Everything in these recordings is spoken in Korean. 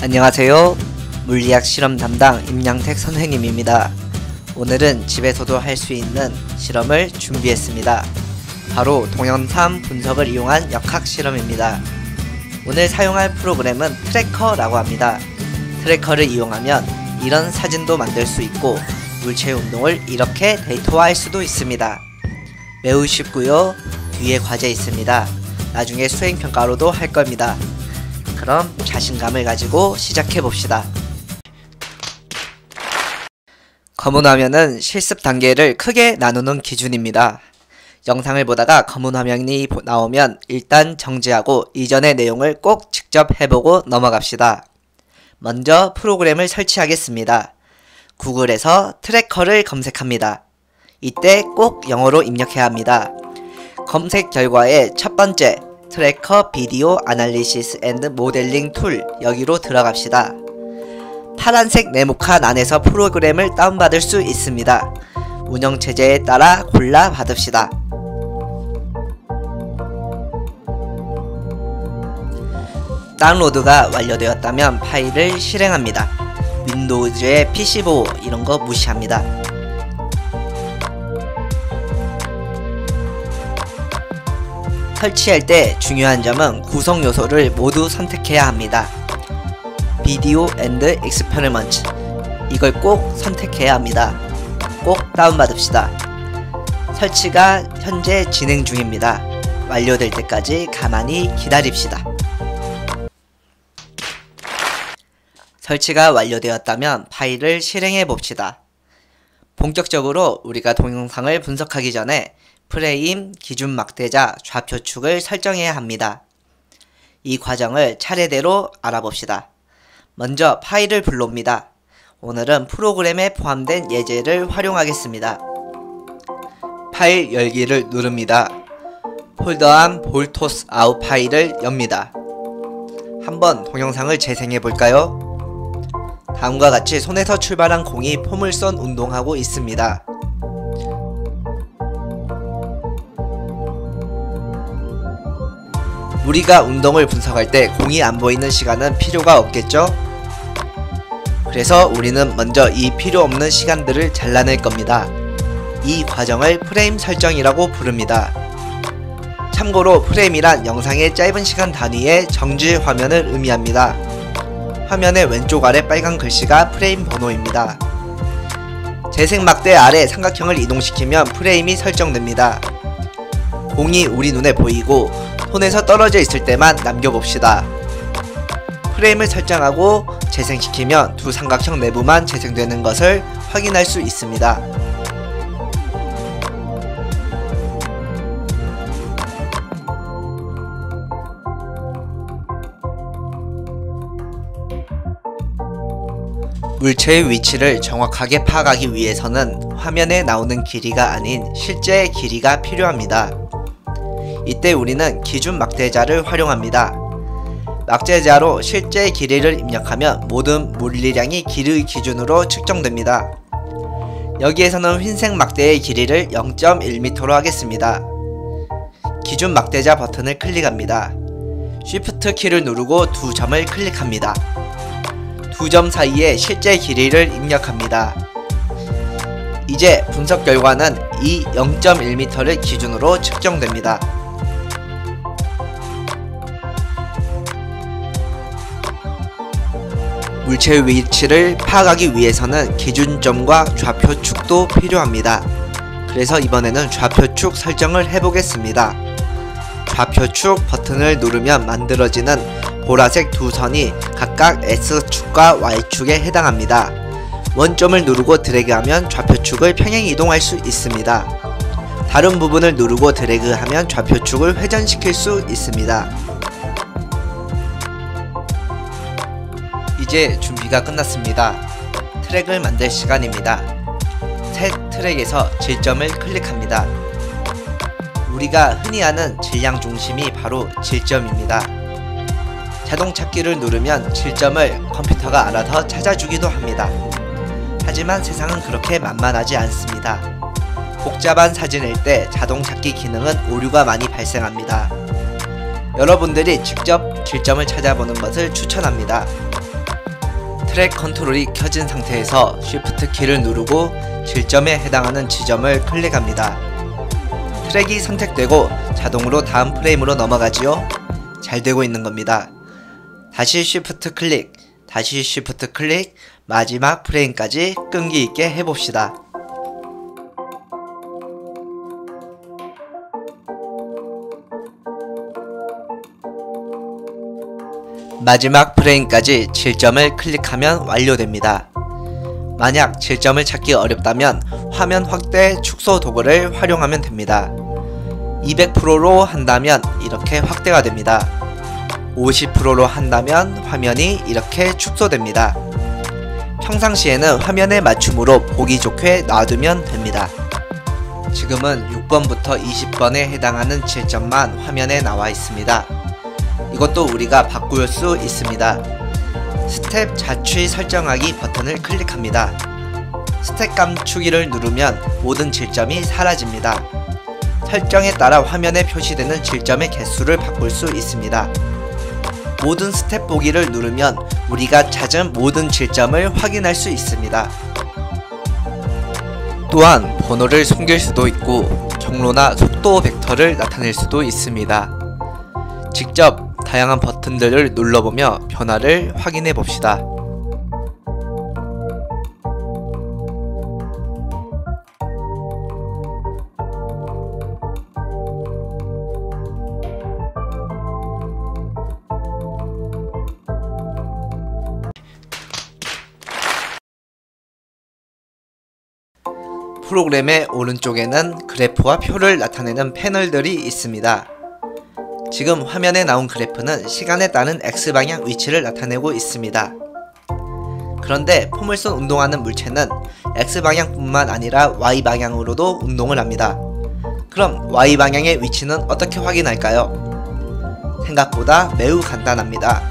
안녕하세요. 물리학 실험 담당 임양택 선생님입니다. 오늘은 집에서도 할 수 있는 실험을 준비했습니다. 바로 동영상 분석을 이용한 역학 실험입니다. 오늘 사용할 프로그램은 트래커라고 합니다. 트래커를 이용하면 이런 사진도 만들 수 있고 물체 운동을 이렇게 데이터화할 수도 있습니다. 매우 쉽고요. 뒤에 과제 있습니다. 나중에 수행평가로도 할 겁니다. 그럼 자신감을 가지고 시작해봅시다. 검은 화면은 실습 단계를 크게 나누는 기준입니다. 영상을 보다가 검은 화면이 나오면 일단 정지하고 이전의 내용을 꼭 직접 해보고 넘어갑시다. 먼저 프로그램을 설치하겠습니다. 구글에서 트래커를 검색합니다. 이때 꼭 영어로 입력해야 합니다. 검색 결과에 첫 번째 트래커 비디오 아날리시스 앤드 모델링 툴 여기로 들어갑시다. 파란색 네모칸 안에서 프로그램을 다운받을 수 있습니다. 운영체제에 따라 골라 받읍시다. 다운로드가 완료되었다면 파일을 실행합니다. 윈도우즈의 PC 보호 이런거 무시합니다. 설치할 때 중요한 점은 구성 요소를 모두 선택해야 합니다. 비디오 앤드 익스페리먼트 이걸 꼭 선택해야 합니다. 꼭 다운받읍시다. 설치가 현재 진행 중입니다. 완료될 때까지 가만히 기다립시다. 설치가 완료되었다면 파일을 실행해 봅시다. 본격적으로 우리가 동영상을 분석하기 전에 프레임, 기준 막대자, 좌표축을 설정해야 합니다. 이 과정을 차례대로 알아봅시다. 먼저 파일을 불러옵니다. 오늘은 프로그램에 포함된 예제를 활용하겠습니다. 파일 열기를 누릅니다. 폴더암 볼토스 아웃 파일을 엽니다. 한번 동영상을 재생해 볼까요? 다음과 같이 손에서 출발한 공이 포물선 운동하고 있습니다. 우리가 운동을 분석할 때 공이 안 보이는 시간은 필요가 없겠죠? 그래서 우리는 먼저 이 필요 없는 시간들을 잘라낼 겁니다. 이 과정을 프레임 설정이라고 부릅니다. 참고로 프레임이란 영상의 짧은 시간 단위의 정지 화면을 의미합니다. 화면의 왼쪽 아래 빨간 글씨가 프레임 번호입니다. 재생 막대 아래 삼각형을 이동시키면 프레임이 설정됩니다. 공이 우리 눈에 보이고 손에서 떨어져 있을 때만 남겨봅시다. 프레임을 설정하고 재생시키면 두 삼각형 내부만 재생되는 것을 확인할 수 있습니다. 물체의 위치를 정확하게 파악하기 위해서는 화면에 나오는 길이가 아닌 실제 길이가 필요합니다. 이때 우리는 기준 막대자를 활용합니다. 막대자로 실제 길이를 입력하면 모든 물리량이 길이의 기준으로 측정됩니다. 여기에서는 흰색 막대의 길이를 0.1m로 하겠습니다. 기준 막대자 버튼을 클릭합니다. Shift 키를 누르고 두 점을 클릭합니다. 두 점 사이에 실제 길이를 입력합니다. 이제 분석 결과는 이 0.1m를 기준으로 측정됩니다. 물체의 위치를 파악하기 위해서는 기준점과 좌표축도 필요합니다. 그래서 이번에는 좌표축 설정을 해보겠습니다. 좌표축 버튼을 누르면 만들어지는 보라색 두 선이 각각 X축과 Y축에 해당합니다. 원점을 누르고 드래그하면 좌표축을 평행 이동할 수 있습니다. 다른 부분을 누르고 드래그하면 좌표축을 회전시킬 수 있습니다. 이제 준비가 끝났습니다. 트랙을 만들 시간입니다. 새 트랙에서 질점을 클릭합니다. 우리가 흔히 아는 질량 중심이 바로 질점입니다. 자동 찾기를 누르면 질점을 컴퓨터가 알아서 찾아주기도 합니다. 하지만 세상은 그렇게 만만하지 않습니다. 복잡한 사진일 때 자동 찾기 기능은 오류가 많이 발생합니다. 여러분들이 직접 질점을 찾아보는 것을 추천합니다. 트랙 컨트롤이 켜진 상태에서 Shift 키를 누르고 질점에 해당하는 지점을 클릭합니다. 트랙이 선택되고 자동으로 다음 프레임으로 넘어가지요. 잘 되고 있는 겁니다. 다시 Shift 클릭, 다시 Shift 클릭, 마지막 프레임까지 끈기 있게 해봅시다. 마지막 프레임까지 질점을 클릭하면 완료됩니다. 만약 질점을 찾기 어렵다면 화면 확대 축소 도구를 활용하면 됩니다. 200%로 한다면 이렇게 확대가 됩니다. 50%로 한다면 화면이 이렇게 축소됩니다. 평상시에는 화면에 맞춤으로 보기 좋게 놔두면 됩니다. 지금은 6번부터 20번에 해당하는 질점만 화면에 나와 있습니다. 이것도 우리가 바꿀 수 있습니다. 스텝 자취 설정하기 버튼을 클릭합니다. 스텝 감추기를 누르면 모든 질점이 사라집니다. 설정에 따라 화면에 표시되는 질점의 개수를 바꿀 수 있습니다. 모든 스텝 보기를 누르면 우리가 찾은 모든 질점을 확인할 수 있습니다. 또한 번호를 숨길 수도 있고 경로나 속도 벡터를 나타낼 수도 있습니다. 직접 다양한 버튼들을 눌러보며 변화를 확인해 봅시다. 프로그램의 오른쪽에는 그래프와 표를 나타내는 패널들이 있습니다. 지금 화면에 나온 그래프는 시간에 따른 X방향 위치를 나타내고 있습니다. 그런데 포물선 운동하는 물체는 X방향 뿐만 아니라 Y방향으로도 운동을 합니다. 그럼 Y방향의 위치는 어떻게 확인할까요? 생각보다 매우 간단합니다.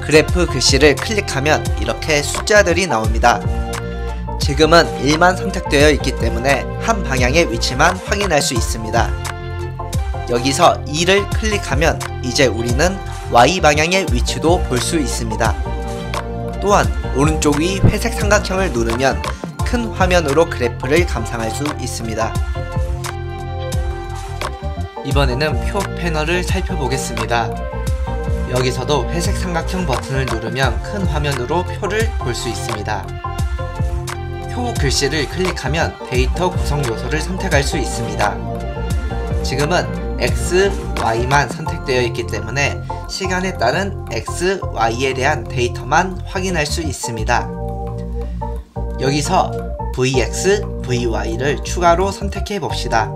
그래프 글씨를 클릭하면 이렇게 숫자들이 나옵니다. 지금은 1만 선택되어 있기 때문에 한 방향의 위치만 확인할 수 있습니다. 여기서 2를 클릭하면 이제 우리는 Y방향의 위치도 볼 수 있습니다. 또한 오른쪽 위 회색 삼각형을 누르면 큰 화면으로 그래프를 감상할 수 있습니다. 이번에는 표 패널을 살펴보겠습니다. 여기서도 회색 삼각형 버튼을 누르면 큰 화면으로 표를 볼 수 있습니다. 표 글씨를 클릭하면 데이터 구성 요소를 선택할 수 있습니다. 지금은 X, Y만 선택되어 있기 때문에 시간에 따른 X, Y에 대한 데이터만 확인할 수 있습니다. 여기서 VX, VY를 추가로 선택해 봅시다.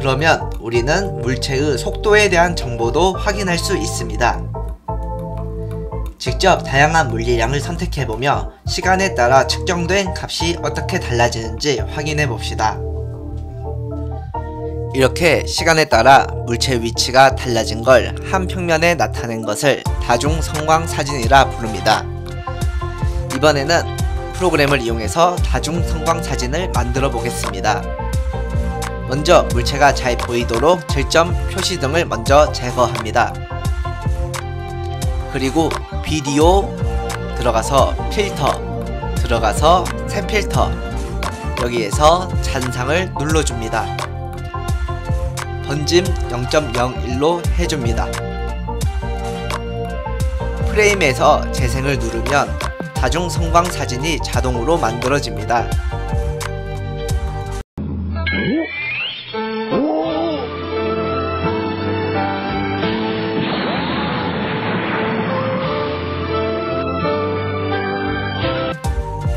그러면 우리는 물체의 속도에 대한 정보도 확인할 수 있습니다. 직접 다양한 물리량을 선택해보며 시간에 따라 측정된 값이 어떻게 달라지는지 확인해 봅시다. 이렇게 시간에 따라 물체 위치가 달라진 걸 한 평면에 나타낸 것을 다중성광사진이라 부릅니다. 이번에는 프로그램을 이용해서 다중성광사진을 만들어 보겠습니다. 먼저 물체가 잘 보이도록 질점 표시 등을 먼저 제거합니다. 그리고 비디오 들어가서 필터 들어가서 새 필터 여기에서 잔상을 눌러줍니다. 번짐 0.01로 해줍니다. 프레임에서 재생을 누르면 다중성광 사진이 자동으로 만들어집니다.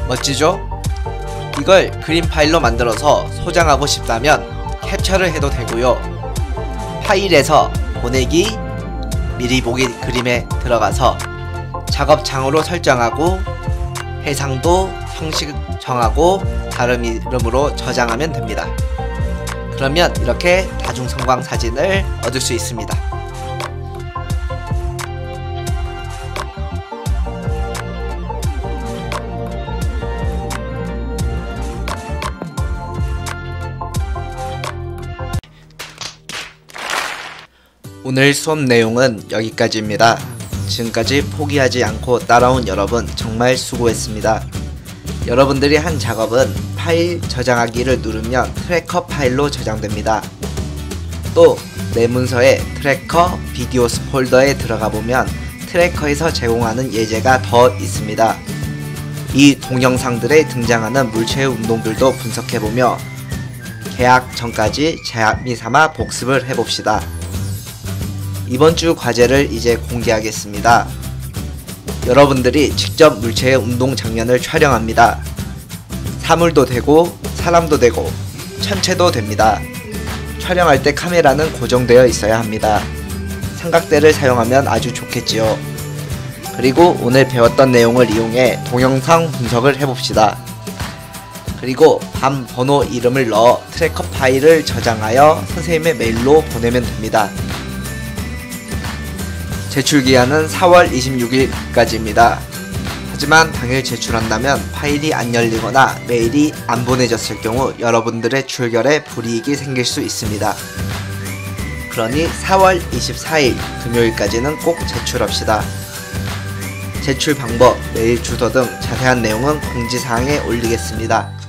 멋지죠? 이걸 그림 파일로 만들어서 소장하고 싶다면 캡처를 해도 되고요. 파일에서 보내기, 미리 보기 그림에 들어가서 작업창으로 설정하고 해상도, 형식 정하고 다른 이름으로 저장하면 됩니다. 그러면 이렇게 다중성광 사진을 얻을 수 있습니다. 오늘 수업 내용은 여기까지입니다. 지금까지 포기하지 않고 따라온 여러분 정말 수고했습니다. 여러분들이 한 작업은 파일 저장하기를 누르면 트래커 파일로 저장됩니다. 또 내 문서에 트래커 비디오스 폴더에 들어가 보면 트래커에서 제공하는 예제가 더 있습니다. 이 동영상들에 등장하는 물체의 운동들도 분석해보며 개학 전까지 재미 삼아 복습을 해봅시다. 이번 주 과제를 이제 공개하겠습니다. 여러분들이 직접 물체의 운동 장면을 촬영합니다. 사물도 되고 사람도 되고 천체도 됩니다. 촬영할 때 카메라는 고정되어 있어야 합니다. 삼각대를 사용하면 아주 좋겠지요. 그리고 오늘 배웠던 내용을 이용해 동영상 분석을 해봅시다. 그리고 반 번호 이름을 넣어 트래커 파일을 저장하여 선생님의 메일로 보내면 됩니다. 제출기한은 4월 26일까지입니다. 하지만 당일 제출한다면 파일이 안 열리거나 메일이 안 보내졌을 경우 여러분들의 출결에 불이익이 생길 수 있습니다. 그러니 4월 24일 금요일까지는 꼭 제출합시다. 제출 방법, 메일 주소 등 자세한 내용은 공지사항에 올리겠습니다.